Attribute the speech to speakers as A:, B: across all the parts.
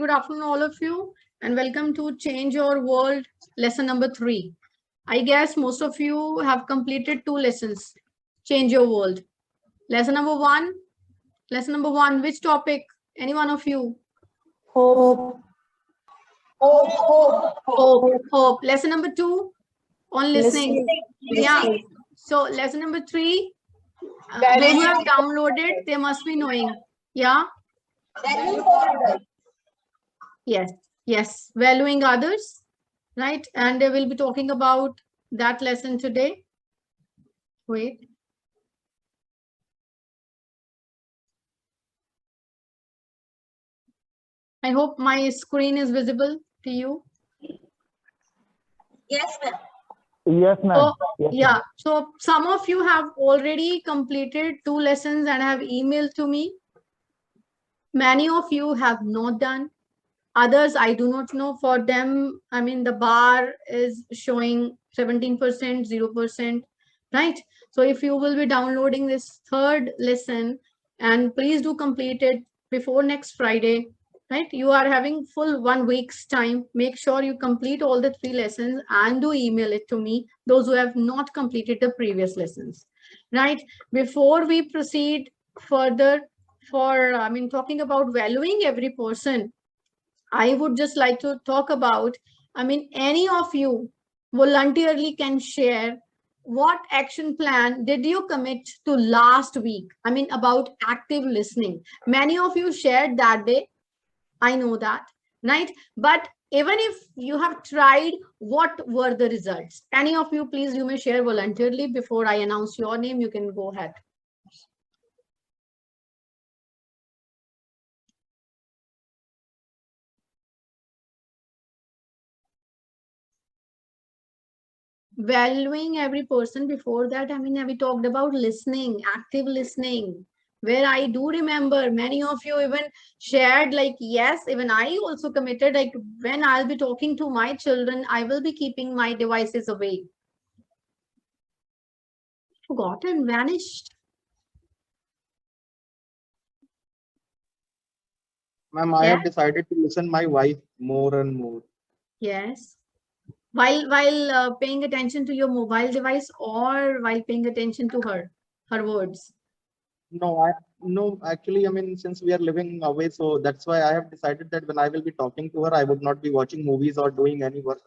A: good afternoon, all of you, and welcome to Change Your World, lesson number 3. I guess most of you have completed 2 lessons. Change Your World. Lesson number 1. Lesson number 1. Which topic? Any one of you?
B: Hope.
A: Hope. Lesson number 2. On listening. Yeah. So lesson number 3. Those who have downloaded, they must be knowing. Yeah. Yes. Valuing others, right? And they will be talking about that lesson today. Wait. I hope my screen is visible to you.
B: Yes, ma'am.
C: Yes, ma'am.
A: So,
C: yes,
A: yeah. So some of you have already completed 2 lessons and have emailed to me. Many of you have not done. Others, I do not know. For them, I mean, the bar is showing 17%, 0%, right? So if you will be downloading this 3rd lesson, and please do complete it before next Friday, right? You are having full 1 week's time. Make sure you complete all the 3 lessons and do email it to me, those who have not completed the previous lessons, right? Before we proceed further for, talking about valuing every person, I would just like to talk about, any of you voluntarily can share what action plan did you commit to last week? About active listening. Many of you shared that day. I know that, right? But even if you have tried, what were the results? Any of you, please, you may share voluntarily. Before I announce your name, you can go ahead. Valuing every person. Before that, we talked about listening, active listening, where I do remember many of you even shared, like, yes, even I also committed, like, when I'll be talking to my children, I will be keeping my devices away. Forgotten, vanished.
C: Ma'am, I have decided to listen my wife more and more.
A: Yes. While paying attention to your mobile device, or while paying attention to her words?
C: No, actually, since we are living away, so that's why I have decided that when I will be talking to her, I would not be watching movies or doing any work,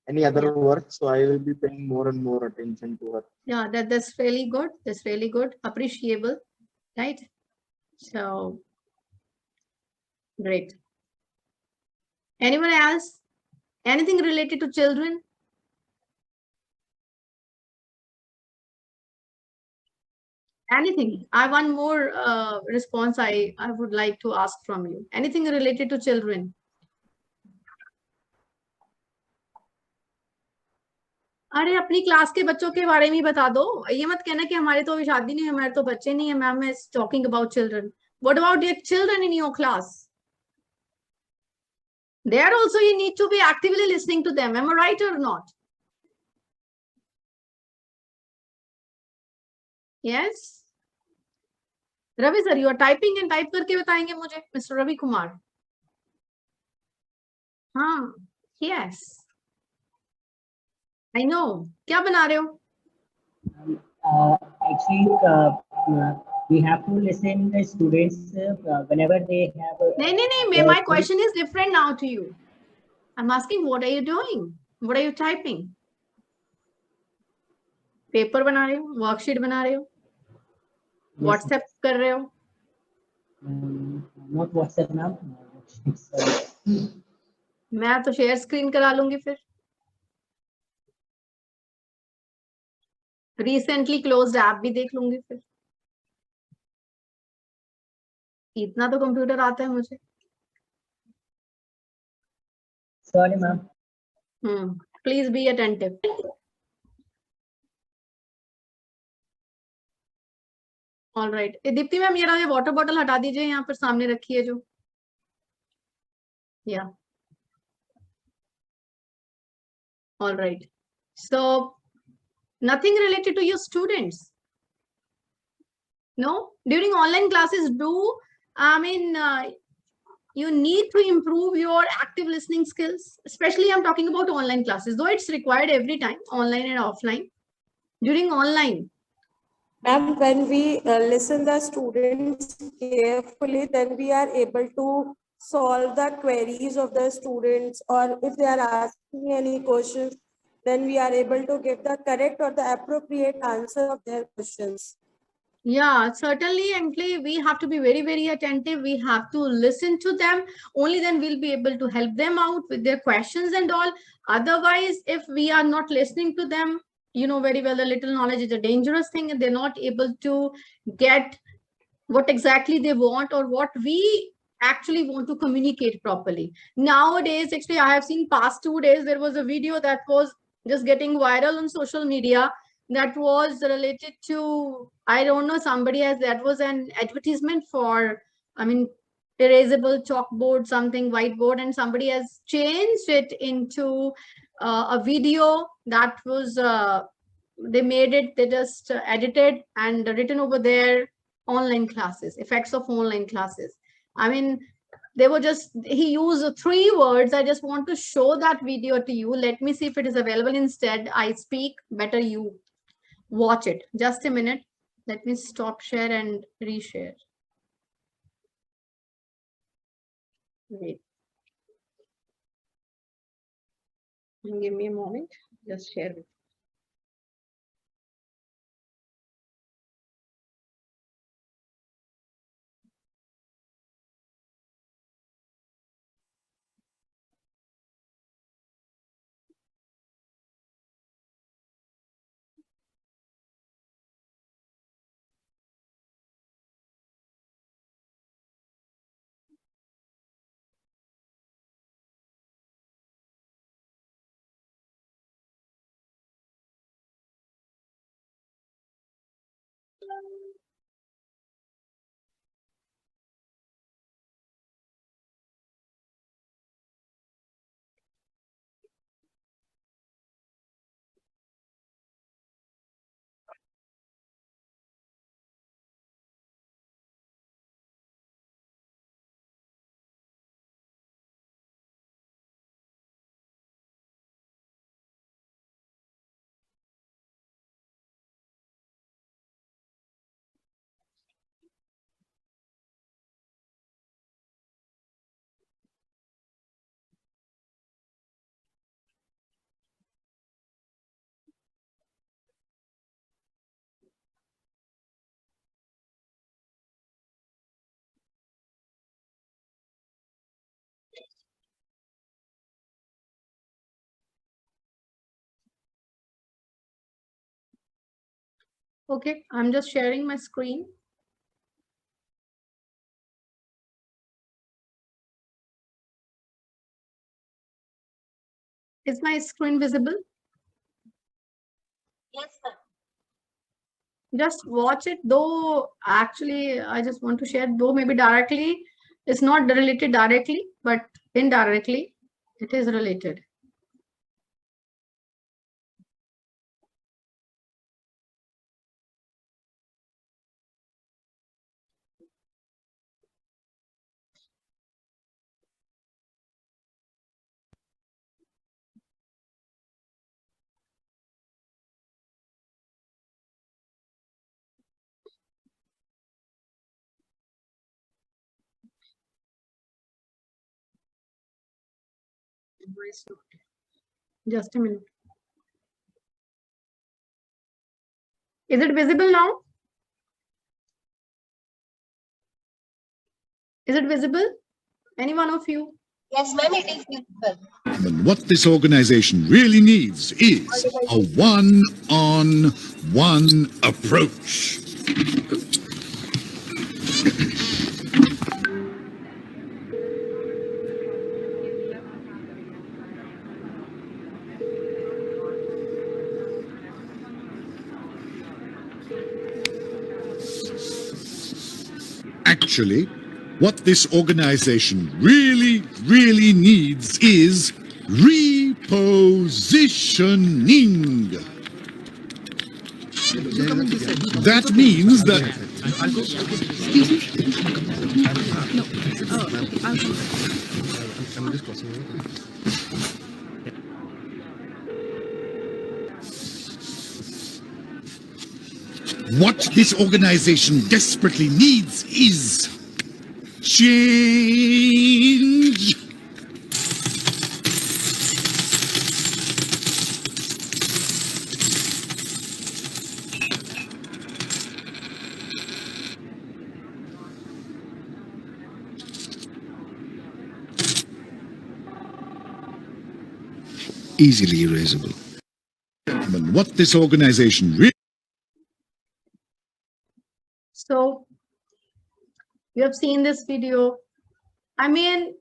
C: any other work. So I will be paying more and more attention to her.
A: Yeah, that's really good. That's really good. Appreciable, right? So great. Anyone else? Anything related to children? Anything? I want more response. I would like to ask from you. Anything related to children? अरे अपनी class के बच्चों के बारे में ही बता दो. ये मत कहना कि हमारे तो अभी शादी नहीं है, हमारे तो बच्चे नहीं है. Ma'am is talking about children. What about your children in your class? There also you need to be actively listening to them. Am I right or not? Yes. Ravi sir, you are typing and type करके बताएंगे मुझे. Mr. Ravi Kumar. हाँ. Yes. I know. क्या बना रहे हो?
B: Actually, we have to listen the students whenever they have.
A: नहीं. My question is different now to you. I'm asking, what are you doing? What are you typing? Paper बना रहे हो? Worksheet बना रहे हो? व्हाट्सएप कर रहे हो?
B: Not WhatsApp now.
A: मैं तो शेयर स्क्रीन करा लूंगी फिर. रिसेंटली क्लोज्ड ऐप भी देख लूंगी फिर. इतना तो कंप्यूटर आता है मुझे.
B: Sorry, ma'am.
A: Please be attentive. All right. Deepti ma'am, ये वाटर बॉटल हटा दीजिए, यहाँ पर सामने रखी है जो. Yeah. All right. So nothing related to your students? No? During online classes, you need to improve your active listening skills. Especially I'm talking about online classes, though it's required every time, online and offline. During online,
D: Ma'am, when we listen the students carefully, then we are able to solve the queries of the students, or if they are asking any questions, then we are able to give the correct or the appropriate answer of their questions.
A: yeah, certainly, Ankley, we have to be very, very attentive. We have to listen to them. Only then we'll be able to help them out with their questions and all. Otherwise, if we are not listening to them, you know very well, a little knowledge is a dangerous thing, and they're not able to get what exactly they want or what we actually want to communicate properly. Nowadays, actually, I have seen past 2 days, there was a video that was just getting viral on social media that was related to, I don't know, somebody has, that was an advertisement for, I mean, erasable chalkboard, something whiteboard, and somebody has changed it into a video that was, they made it, they just edited and written over there, online classes, effects of online classes. I mean, they were just, he used 3 words. I just want to show that video to you. Let me see if it is available. Instead, I speak, better you watch it. Just a minute. Let me stop share and reshare. Wait. Give me a moment. Just share it. Okay, I'm just sharing my screen. Is my screen visible?
E: Yes, sir.
A: Just watch it, though actually I just want to share, though maybe directly, it's not related directly, but indirectly it is related. Just a minute. Is it visible now? Is it visible? Any one of you?
E: Yes, ma'am, it is visible.
F: And what this organization really needs is a one-on-one approach. Actually, what this organization really needs is repositioning. That means that
G: I'll go. Excuse me? No. Oh, okay, I'll go. I'm just crossing over.
F: What this organization desperately needs is change. Easily erasable. But what this organization really...
A: So you have seen this video. I mean,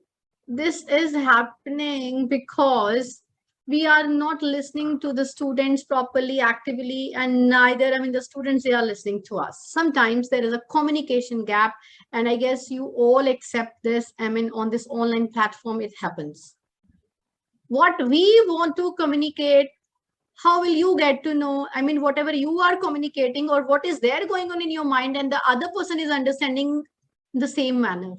A: this is happening because we are not listening to the students properly, actively, and neither, I mean, the students, they are listening to us. Sometimes there is a communication gap, and I guess you all accept this. I mean, on this online platform, it happens. What we want to communicate, how will you get to know? I mean, whatever you are communicating or what is there going on in your mind and the other person is understanding the same manner,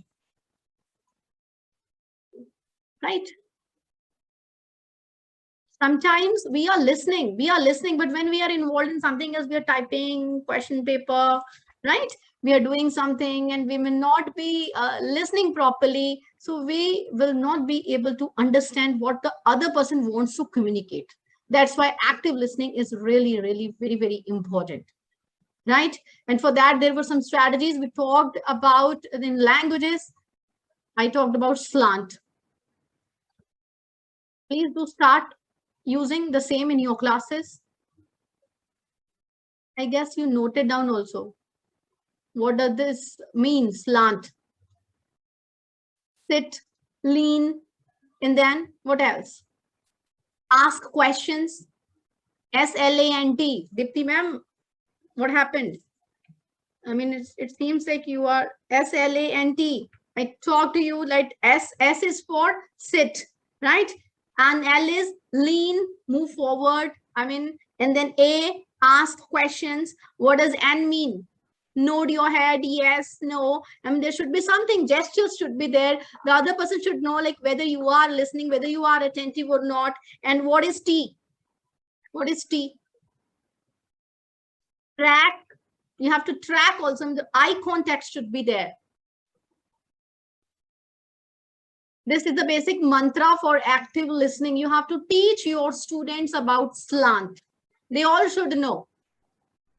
A: right? Sometimes we are listening, but when we are involved in something else, we are typing question paper, right? We are doing something and we may not be listening properly. So we will not be able to understand what the other person wants to communicate. That's why active listening is really, really very, very important, right? And for that, there were some strategies we talked about in languages. I talked about slant. Please do start using the same in your classes. I guess you noted down also. What does this mean, slant? Sit, lean, and then what else? Ask questions. SLANT. Dipti ma'am, what happened? I mean, it seems like you are SLANT. I talk to you like S is for sit, right? And L is lean, move forward. I mean, and then A, ask questions. What does N mean? Nod your head, yes, no. I mean, there should be something, gestures should be there. The other person should know like whether you are listening, whether you are attentive or not. And what is T? What is T? Track. You have to track also. The eye contact should be there. This is the basic mantra for active listening. You have to teach your students about slant. They all should know.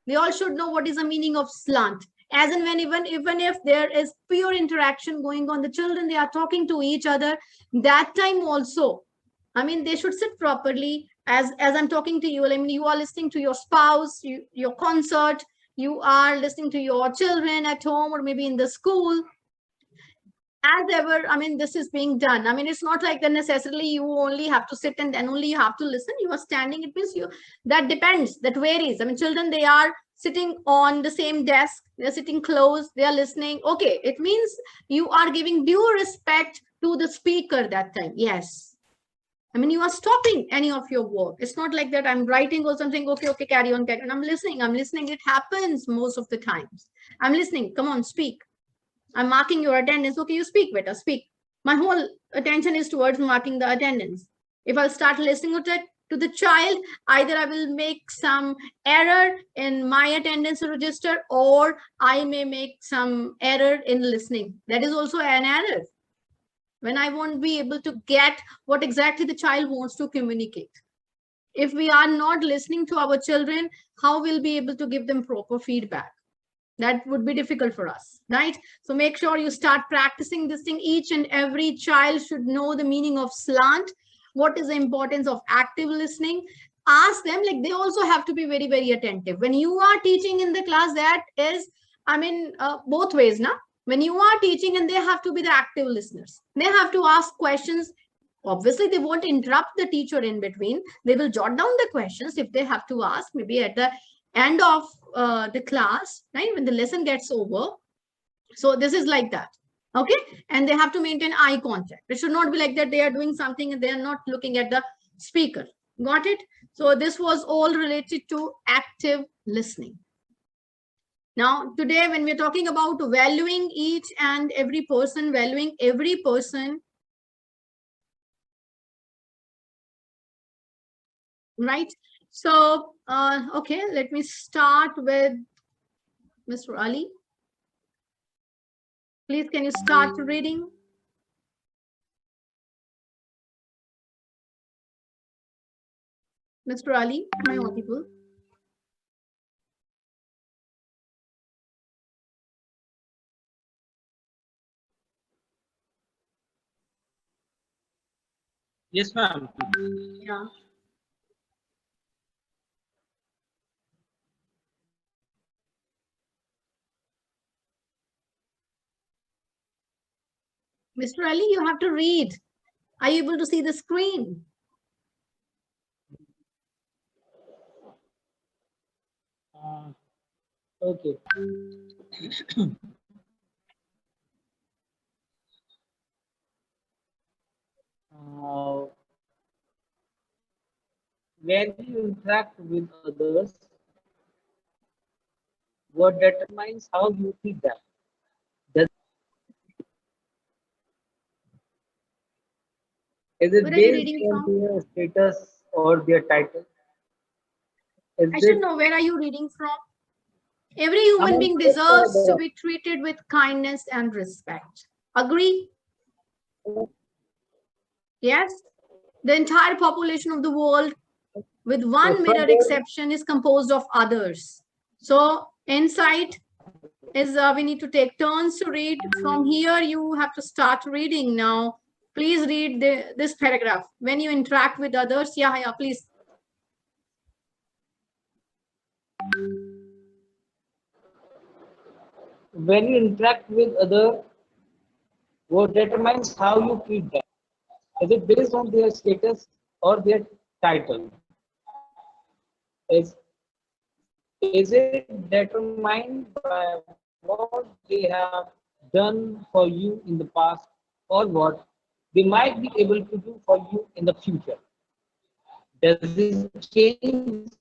A: They all should know what is the meaning of slant. As and when, even if there is pure interaction going on, the children, they are talking to each other. That time also, I mean, they should sit properly. As I'm talking to you, I mean, you are listening to your spouse, your concert, you are listening to your children at home or maybe in the school. As ever, I mean, this is being done. I mean, it's not like that necessarily you only have to sit and then only you have to listen. You are standing, it means you, that depends, that varies. I mean, children, they are sitting on the same desk, they're sitting close, they are listening. Okay, it means you are giving due respect to the speaker that time. Yes. I mean, you are stopping any of your work. It's not like that I'm writing or something. Okay, carry on. I'm listening. It happens most of the times. I'm listening. Come on, speak. I'm marking your attendance. Okay, you speak better, speak. My whole attention is towards marking the attendance. If I'll start listening to the child, either I will make some error in my attendance register or I may make some error in listening. That is also an error. When I won't be able to get what exactly the child wants to communicate. If we are not listening to our children, how will we be able to give them proper feedback? That would be difficult for us, right? So make sure you start practicing this thing. Each and every child should know the meaning of slant. What is the importance of active listening? Ask them, like they also have to be very, very attentive. When you are teaching in the class, that is, I mean, both ways, na? When you are teaching and they have to be the active listeners. They have to ask questions. Obviously, they won't interrupt the teacher in between. They will jot down the questions if they have to ask, maybe at the end of the class, right? When the lesson gets over. So this is like that. Okay. And they have to maintain eye contact. It should not be like that they are doing something and they are not looking at the speaker. Got it? So this was all related to active listening. Now, today, when we're talking about valuing each and every person, right? So, okay, let me start with Mr. Ali. Please, can you start reading? Mr. Ali, am I audible?
H: Yes, ma'am.
A: Yeah. Mr. Ali, you have to read. Are you able to see the screen?
H: Okay. When you interact with others, what determines how you treat them? Is it
A: Where are you
H: based
A: reading
H: on
A: from?
H: their status or their title? Is
A: I should
H: it
A: know, where are you reading from? Every human being deserves to be treated with kindness and respect. Agree? Yes? The entire population of the world, with one
H: from
A: minor
H: there?
A: exception, is composed of others. So, insight is we need to take turns to read. From here, you have to start reading now. Please read this paragraph. When you interact with others, yeah, please.
H: When you interact with other, what determines how you treat them? Is it based on their status or their title? Is it determined by what they have done for you in the past or what they might be able to do for you in the future? Does it change?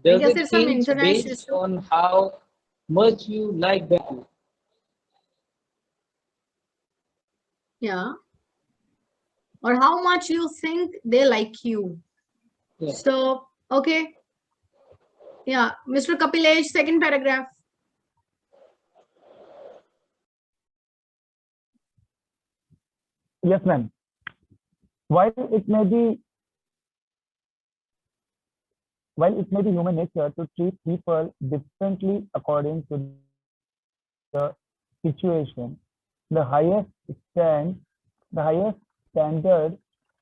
A: I
H: Does
A: guess
H: it
A: there's some
H: change
A: internet
H: based
A: issue.
H: on how much you like them?
A: Yeah. Or how much you think they like you.
H: Yeah.
A: So, okay. Yeah, Mr. Kapilesh, second paragraph.
I: Yes, ma'am. While it may be human nature to treat people differently according to the situation, the highest standard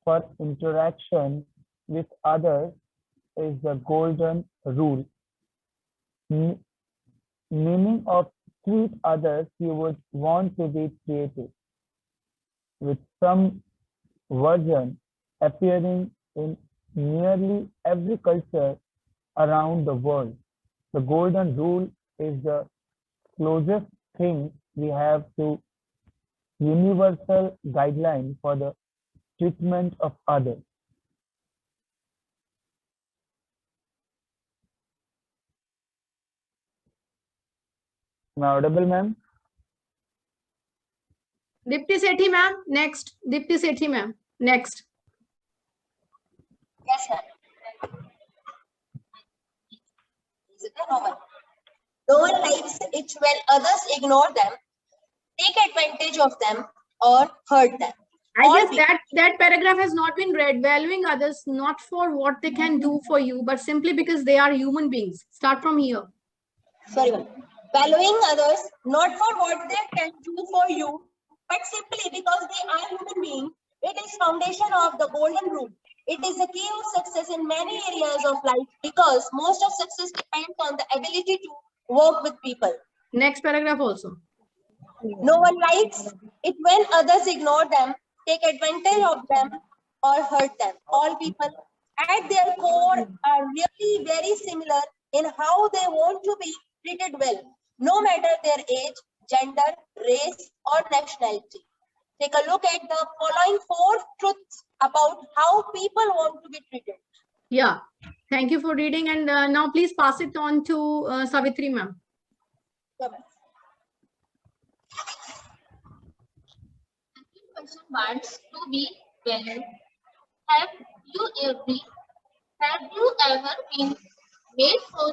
I: for interaction with others is the golden rule. Meaning of treat others you would want to be treated, with some version appearing in nearly every culture around the world. The golden rule is the closest thing we have to universal guideline for the treatment of others. Am I audible, ma'am?
A: Dipti Sethi, ma'am. Next. Dipti Sethi, ma'am. Next.
E: Yes, ma'am. Is it a Roman? No one likes it when others ignore them, take advantage of them, or hurt them.
A: I guess that paragraph has not been read. Valuing others not for what they can do for you, but simply because they are human beings. Start from here.
E: Sorry, ma'am. Valuing others not for what they can do for you, but simply because they are human beings. It is foundation of the golden rule. It is the key of success in many areas of life because most of success depends on the ability to work with people.
A: Next paragraph also.
E: No one likes it when others ignore them, take advantage of them, or hurt them. All people at their core are really very similar in how they want to be treated well, no matter their age, gender, race, or nationality. Take a look at the following 4 truths about how people want to be treated.
A: Yeah. Thank you for reading. And now please pass it on to Savitri ma'am.
J: Person wants to be valued. Have you ever been made for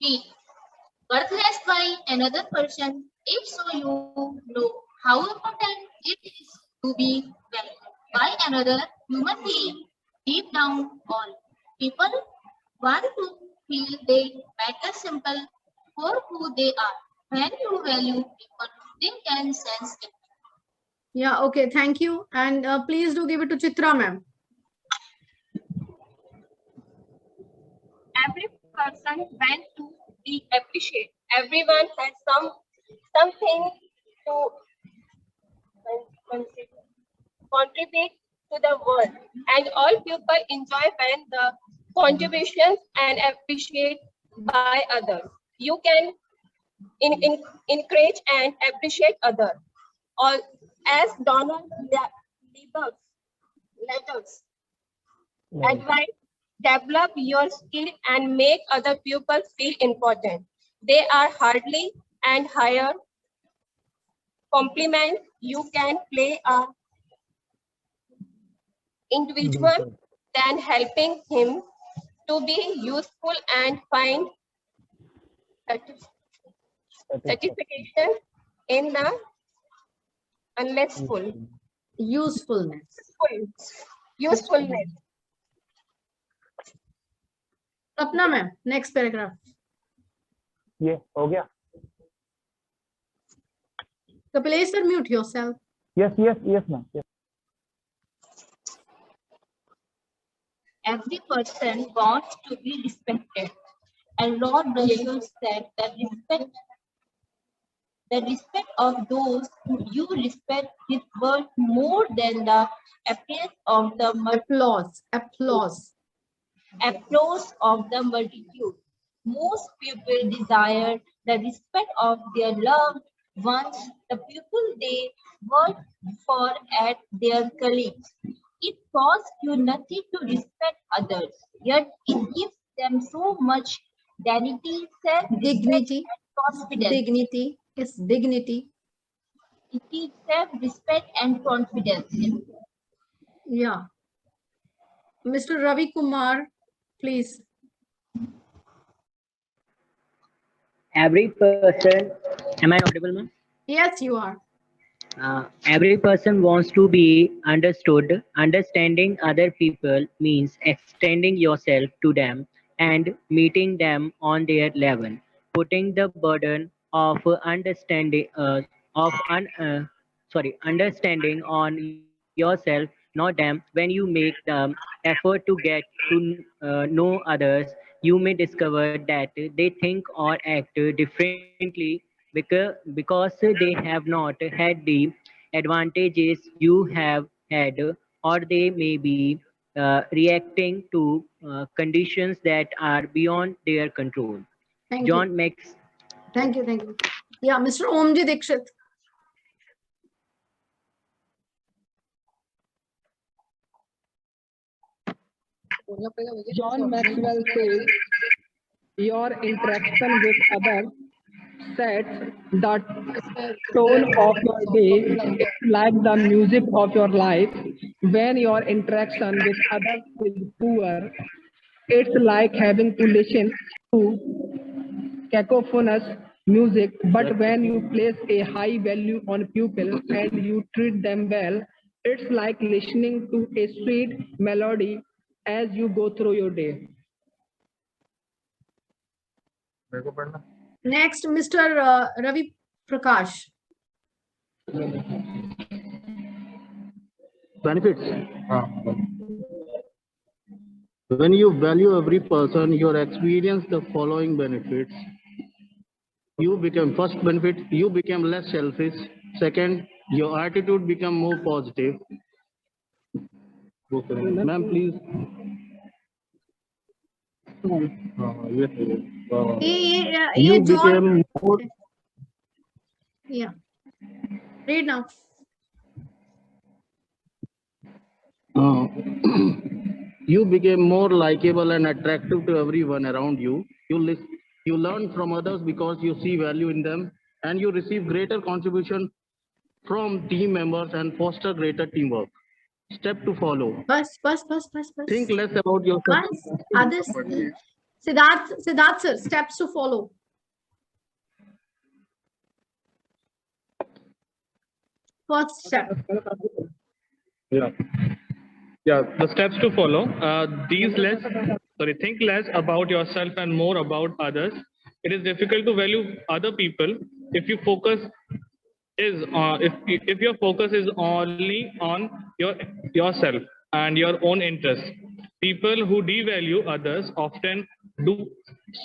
J: feel worthless by another person? If so, you know how important it is to be valued by another human being. Deep down, all people want to feel they matter simple for who they are. When you value people, they can sense it.
A: Yeah, okay, thank you. And please do give it to Chitra ma'am.
E: Every person wants to be appreciated. Everyone has something to contribute to the world, and all people enjoy when the contributions and appreciate by others. You can encourage and appreciate others. Or as Donald letters advise, develop your skill and make other people feel important. They are hardly and higher compliment you can play a individual than helping him to be useful and find satisfaction in the unlessful usefulness.
A: Sapna ma'am, next paragraph.
I: ये हो गया.
A: Kapilesh sir, mute yourself.
I: Yes, ma'am. Yes.
J: Every person wants to be respected. And Lord Russell said that the respect of those who you respect is worth more than the applause of the applause of the multitude. Most people desire the respect of their loved ones, the people they work for at their colleagues. It costs you nothing to respect others, yet it gives them so much dignity,
A: Dignity.
J: confidence.
A: Dignity is dignity.
J: It gives self-respect and confidence.
A: Yeah. Mr. Ravi Kumar, please.
B: Every person, am I audible, ma'am?
A: Yes, you are.
B: Every person wants to be understood. Understanding other people means extending yourself to them and meeting them on their level. Putting the burden of understanding on yourself, not them. When you make the effort to get to know others, you may discover that they think or act differently because they have not had the advantages you have had, or they may be reacting to conditions that are beyond their control.
A: Thank
B: John
A: you.
B: makes.
A: Thank you. Yeah, Mr. Omji Dikshit.
K: John Maxwell says, your interaction with others sets the tone of your day. It's like the music of your life. When your interaction with others is poor, it's like having to listen to cacophonous music. But when you place a high value on people and you treat them well, it's like listening to a sweet melody as you go through your day.
A: Next, Mr. Ravi Prakash.
L: Benefits. When you value every person, you experience the following benefits. You become, first benefit, you become less selfish. Second, your attitude become more positive. Ma'am, please. You became more.
A: Yeah. Read now.
L: You became more likable and attractive to everyone around you. You learn from others because you see value in them, and you receive greater contribution from team members and foster greater teamwork. Step to follow.
A: Bus.
L: Think less about yourself.
A: Bus. Others. Siddharth sir, steps to follow. First step.
M: Yeah, the steps to follow. Think less about yourself and more about others. It is difficult to value other people if you focus is if your focus is only on yourself and your own interests. People who devalue others often do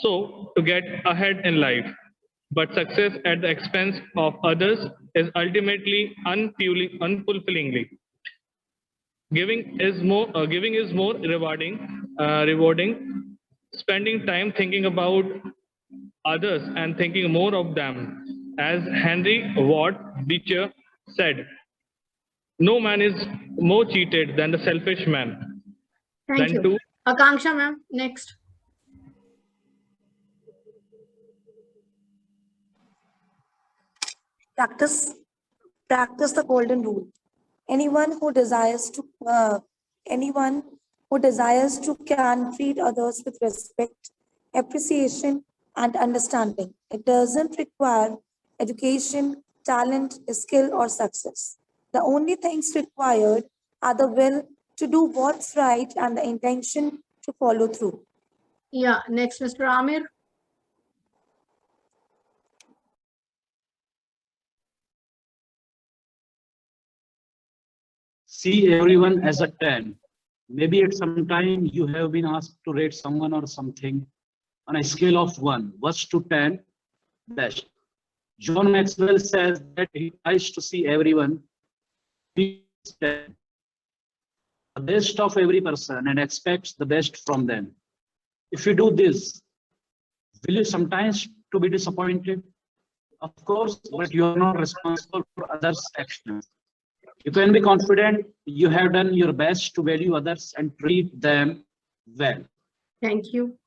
M: so to get ahead in life. But success at the expense of others is ultimately unfulfillingly. Giving is more rewarding. Spending time thinking about others and thinking more of them. As Henry Ward Beecher said, no man is more cheated than the selfish man.
A: Thank you. Akanksha ma'am, next.
N: Practice the golden rule. Anyone who desires to can treat others with respect, appreciation, and understanding. It doesn't require education, talent, skill, or success. The only things required are the will to do what's right and the intention to follow through.
A: Yeah, next, Mr. Amir.
O: See everyone as a 10. Maybe at some time you have been asked to rate someone or something on a scale of 1, worst to 10, best. John Maxwell says that he tries to see everyone the best of every person and expects the best from them. If you do this, will you sometimes to be disappointed? Of course, but you are not responsible for others' actions. You can be confident you have done your best to value others and treat them well.
A: Thank you.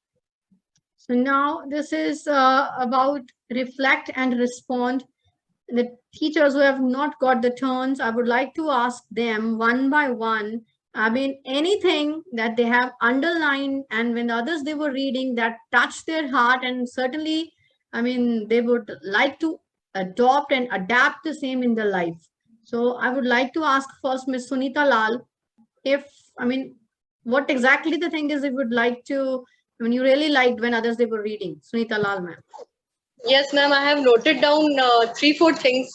A: So now this is about reflect and respond. The teachers who have not got the turns, I would like to ask them one by one, anything that they have underlined and when others they were reading that touched their heart, and certainly, they would like to adopt and adapt the same in their life. So I would like to ask first Ms. Sunita Lal, what exactly the thing is you would like to, you really liked when others they were reading. Sunita Lal, ma'am.
P: Yes, ma'am, I have noted down 3-4 things.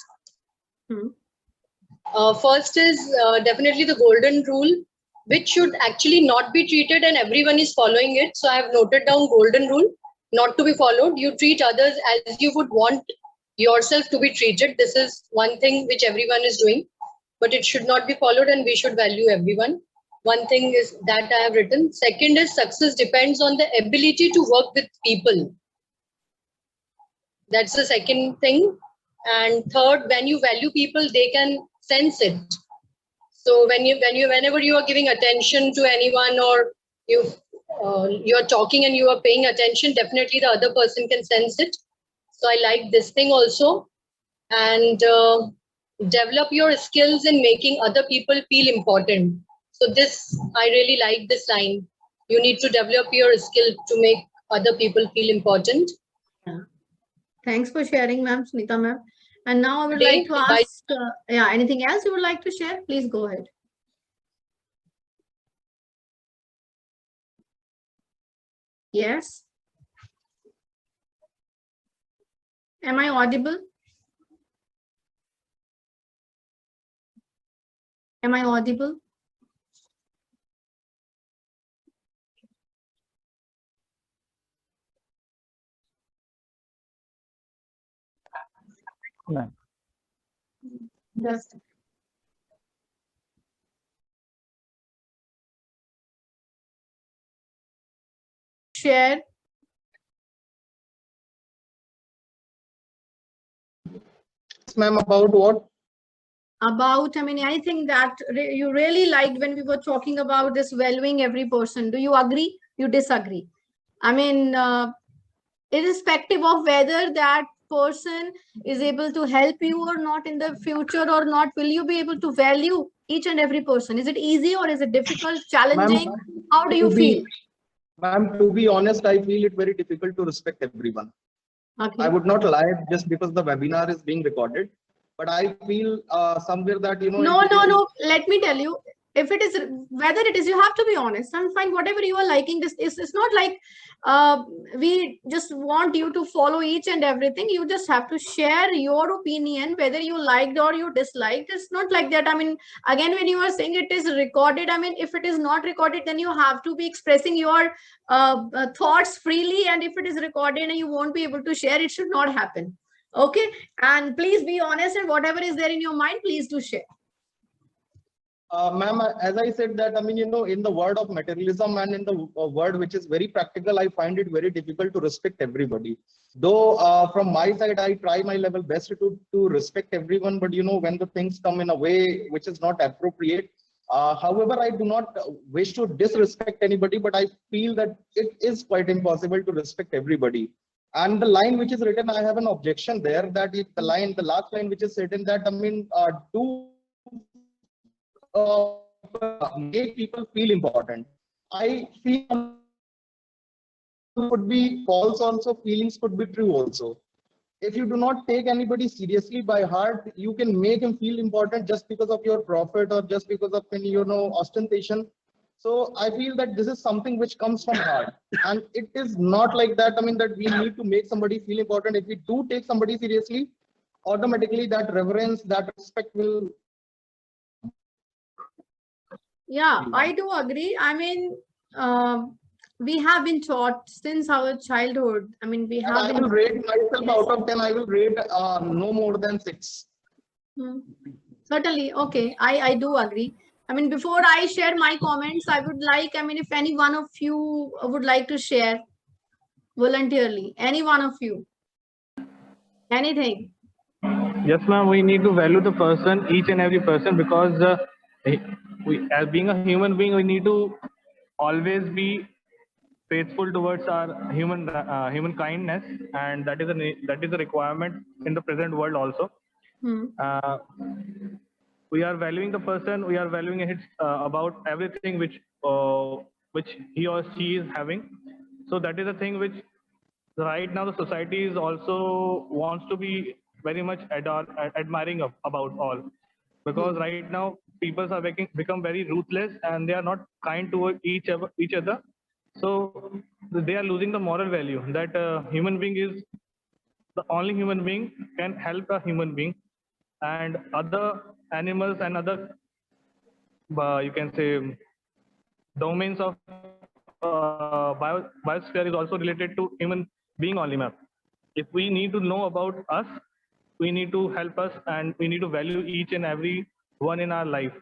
P: First is definitely the golden rule, which should actually not be treated and everyone is following it. So I have noted down golden rule, not to be followed. You treat others as you would want yourself to be treated. This is one thing which everyone is doing, but it should not be followed and we should value everyone. One thing is that I have written. Second is success depends on the ability to work with people. That's the second thing. And third, when you value people, they can sense it. So whenever you are giving attention to anyone or you are talking and you are paying attention, definitely the other person can sense it. So I like this thing also. And develop your skills in making other people feel important. So this, I really like this line. You need to develop your skill to make other people feel important.
A: Yeah. Thanks for sharing, ma'am, Sunita ma'am. And now I would like to ask, anything else you would like to share? Please go ahead. Yes. Am I audible? Am I audible?
I: No.
A: Yes. Share.
C: Ma'am, about what?
A: about, I mean, anything that you really liked when we were talking about this valuing every person. Do you agree? You disagree? I mean, irrespective of whether that person is able to help you or not in the future or not, will you be able to value each and every person? Is it easy or is it difficult, challenging? How do you feel?
C: Ma'am, to be honest, I feel it very difficult to respect everyone.
A: Okay.
C: I would not lie just because the webinar is being recorded, but I feel somewhere that, you know.
A: No. Let me tell you, if it is, whether it is, you have to be honest and find whatever you are liking. This is, it's not like we just want you to follow each and everything. You just have to share your opinion, whether you liked or you disliked. It's not like that. I mean, again, when you are saying it is recorded, I mean, if it is not recorded, then you have to be expressing your thoughts freely. And if it is recorded and you won't be able to share, it should not happen. Okay, and please be honest, and whatever is there in your mind, please do share.
C: Ma'am, as I said that, I mean, you know, in the world of materialism and in the word which is very practical, I find it very difficult to respect everybody. Though from my side, I try my level best to respect everyone, but you know, when the things come in a way which is not appropriate, however, I do not wish to disrespect anybody, but I feel that it is quite impossible to respect everybody. And the line which is written, I have an objection there, that if the last line which is written, that, I mean, make people feel important. I feel could be false also, feelings could be true also. If you do not take anybody seriously by heart, you can make him feel important just because of your profit or just because of any, you know, ostentation. So I feel that this is something which comes from heart, and it is not like that. I mean, that we need to make somebody feel important. If we do take somebody seriously, automatically that reverence, that respect will.
A: Yeah, I do agree. I mean, we have been taught since our childhood. I mean, we have.
C: I will rate myself out of 10. I will rate no more than 6.
A: Certainly, okay. I do agree. I mean, before I share my comments, I would like, I mean, if any one of you would like to share voluntarily, any one of you, anything.
M: Yes, ma'am. We need to value the person, each and every person, because we, as being a human being, we need to always be faithful towards our human kindness, and that is a requirement in the present world also. We are valuing the person, we are valuing it about everything which he or she is having. So that is a thing which right now the society is also wants to be very much admiring about all, because right now people are become very ruthless and they are not kind toward each other. So they are losing the moral value that human being is the only human being can help a human being, and other animals and other you can say domains of biosphere is also related to human being only, ma'am. If we need to know about us, we need to help us, and we need to value each and every one in our life,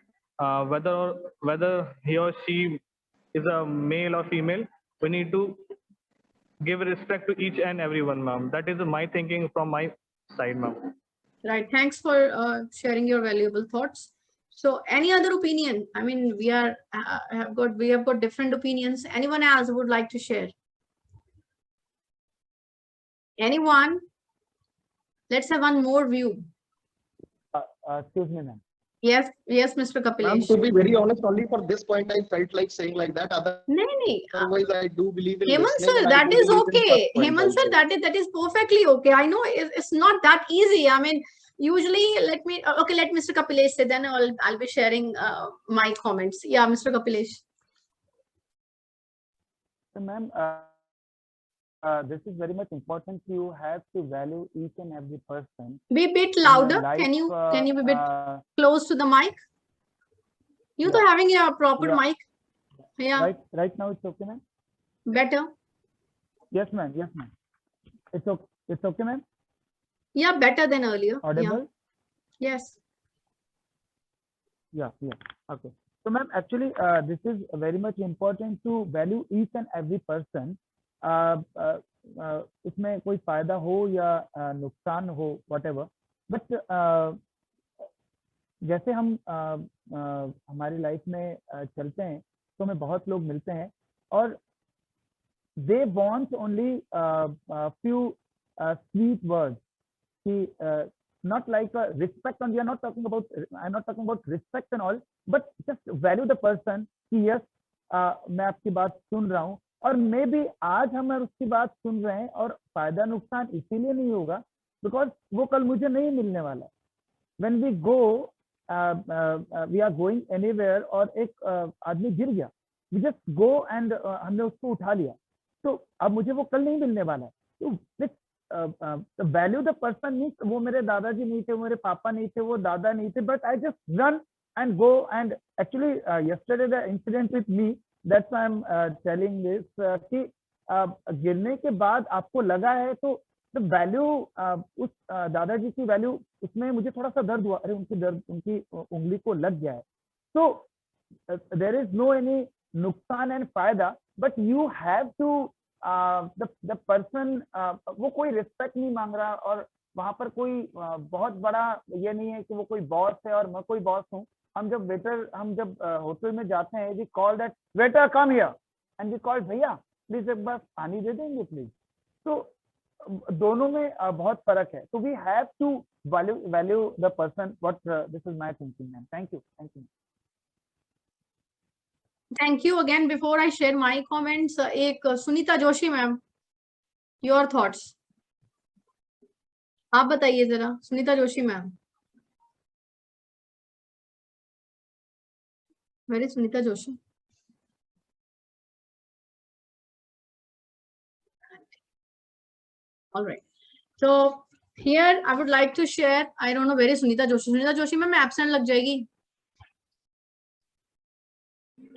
M: whether he or she is a male or female. We need to give respect to each and every one, ma'am. That is my thinking from my side, ma'am.
A: Right. Thanks for sharing your valuable thoughts. So, any other opinion? I mean, we have got different opinions. Anyone else would like to share? Anyone? Let's have one more view.
I: Excuse me, ma'am.
A: Yes, Mr. Kapilesh.
C: Ma'am, to be very honest, only for this point, I felt like saying like that. Otherwise, I do believe in
A: Hemant sir, that is okay. Hemant sir, that is perfectly okay. I know it's not that easy. I mean, usually, let Mr. Kapilesh say, then I'll be sharing my comments. Yeah, Mr. Kapilesh.
I: So, ma'am, this is very much important. You have to value each and every person.
A: Be a bit louder. Can you be a bit close to the mic? You are having a proper mic. Yeah.
I: Right now it's okay, ma'am.
A: Better.
I: Yes, ma'am. Yes, ma'am. It's okay. It's okay, ma'am.
A: Yeah, better than earlier.
I: Audible?
A: Yeah. Yes.
I: Yeah. Okay. So, ma'am, actually, this is very much important to value each and every person. इसमें कोई फायदा हो या नुकसान हो, whatever, but जैसे हम हमारी लाइफ में चलते हैं तो हमें बहुत लोग मिलते हैं और they want only few sweet words. See, not like a respect, and we are not talking about. I'm not talking about respect and all, but just value the person. कि yes, मैं आपकी बात सुन रहा हूँ और मे बी आज हम उसकी बात सुन रहे हैं और फायदा नुकसान इसीलिए नहीं होगा बिकॉज वो कल मुझे नहीं मिलने वाला. When we go, we are going anywhere और एक आदमी गिर गया, we just go and हमने उसको उठा लिया, तो अब मुझे वो कल नहीं मिलने वाला है. तो वैल्यू द पर्सन मीन्स वो मेरे दादाजी नहीं थे, वो मेरे पापा नहीं थे, वो दादा नहीं थे, but I just run and go. And actually yesterday the incident with me, that's why I'm telling this कि गिरने के बाद आपको लगा है तो the value उस दादाजी की वैल्यू उसमें मुझे थोड़ा सा दर्द हुआ, अरे उनकी उंगली को लग गया है. So there is no any नुकसान एंड फायदा, but you have to the person, वो कोई रिस्पेक्ट नहीं मांग रहा और वहां पर कोई बहुत बड़ा ये नहीं है कि वो कोई बॉस है और मैं कोई बॉस हूँ. हम जब होटल में जाते हैं, we call that waiter come here and we call भैया प्लीज एक बार पानी दे देंगे प्लीज. तो दोनों में बहुत फर्क है. तो we have to value the person. What this is my thinking ma'am. Thank you.
A: Thank you again. Before I share my comments, एक Sunita Joshi ma'am, your thoughts. आप बताइए जरा Sunita Joshi ma'am. Where is Sunita Joshi? All right. So here I would like to share. I don't know where is Sunita Joshi. Sunita Joshi ma'am absent लग जाएगी.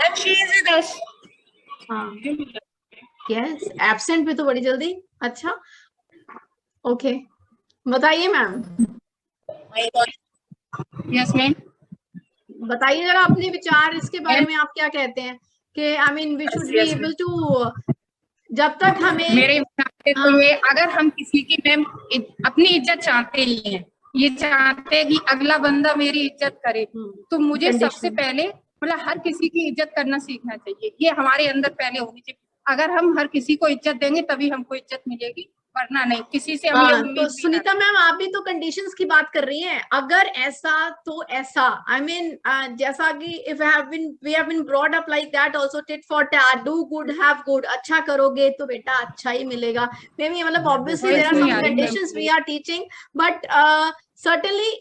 E: And she is with us.
A: Yes, absent पे तो बड़ी जल्दी. अच्छा, okay. बताइए मैम.
Q: Yes ma'am.
A: बताइए जरा अपने विचार इसके बारे में. आप क्या कहते हैं कि I mean we should be able to, जब तक हमें
Q: मेरे तो ये, अगर हम किसी की मैम अपनी इज्जत चाहते ही हैं, ये चाहते हैं कि अगला बंदा मेरी इज्जत करे, तो मुझे सबसे पहले मतलब हर किसी की इज्जत करना सीखना चाहिए. ये हमारे अंदर पहले होनी चाहिए. अगर हम हर किसी को इज्जत देंगे तभी हमको इज्जत मिलेगी, वरना नहीं. किसी से हम
A: तो सुनीता मैम आप भी तो कंडीशंस की बात कर रही हैं. अगर ऐसा तो ऐसा, I mean जैसा कि if we have been brought up like that also, tit for tat, do good have good. अच्छा करोगे तो बेटा अच्छा ही मिलेगा. Maybe मतलब obviously there are some conditions we are teaching, but certainly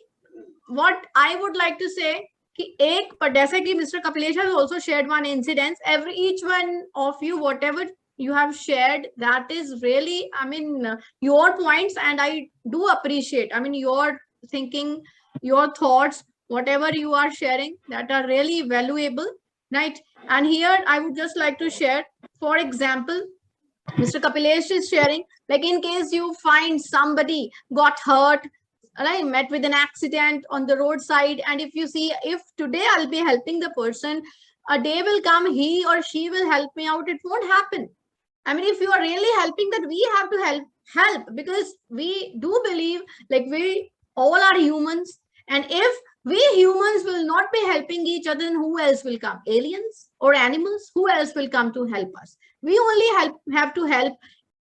A: what I would like to say कि एक पर जैसे कि Mr. Kapilesh has also shared one incident. Each one of you, whatever you have shared, that is really, I mean, your points, and I do appreciate, I mean, your thinking, your thoughts, whatever you are sharing, that are really valuable, right? And here I would just like to share, for example, Mr. Kapilesh is sharing, like in case you find somebody got hurt, right, met with an accident on the roadside, and if you see, if today I'll be helping the person, a day will come, he or she will help me out, it won't happen. I mean, if you are really helping, that we have to help because we do believe like we all are humans, and if we humans will not be helping each other, then who else will come? Aliens or animals? Who else will come to help us? We only have to help